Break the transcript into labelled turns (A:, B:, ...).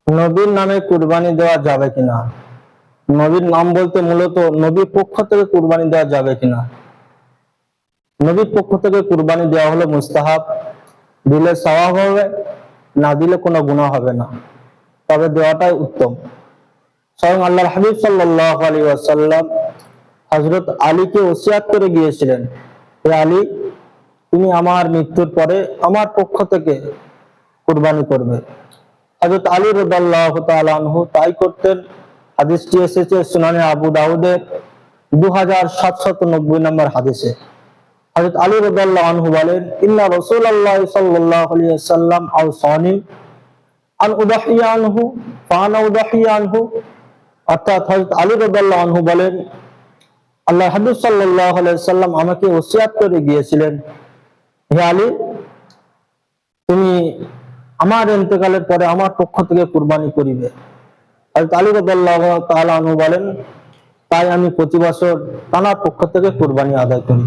A: নবীর নামে কুরবানি দেওয়া যাবে কিনা? নবীর নাম বলতে মূলত নবীর পক্ষ থেকে কুরবানি দেওয়া যাবে কিনা। নবীর পক্ষ থেকে কুরবানি দেওয়া হলো মুস্তাহাব, দিলে সওয়াব হবে, না দিলে কোনো গুনাহ হবে না, তবে দেওয়াটাই উত্তম। স্বয়ং আল্লাহর হাবিব সাল্লাল্লাহু আলাইহি ওয়াসাল্লাম হযরত আলীকে ওসিয়াত করে গিয়েছিলেন, হে আলী, তুমি আমার মৃত্যুর পরে আমার পক্ষ থেকে কুরবানি করবে। হযরত আলী রাদিয়াল্লাহু তাআলা আনহু তাই করতেন। হাদিসটি এসেছে সুনানে আবু দাউদের 2790 নম্বর হাদিসে। হযরত আলী রাদিয়াল্লাহু আনহু বলেন, ইন্না রাসূলুল্লাহ সাল্লাল্লাহু আলাইহি ওয়াসাল্লাম আওসানি আন উদহিয়া আনহু ফানা উদহিয়া আনহু। অর্থাৎ হযরত আলী রাদিয়াল্লাহু আনহু বলেন, আল্লাহর হাবিব সাল্লাল্লাহু আলাইহি ওয়াসাল্লাম আমাকে ওসিয়াত করে গিয়েছিলেন, হে আলী, তুমি আমার ইন্তেকালের পরে আমার পক্ষ থেকে কুরবানি করিবে। হযরত আলী রাদিয়াল্লাহু তাআলা আনহু বলেন, তাই আমি প্রতি বছর তার পক্ষ থেকে কুরবানি আদায় করি।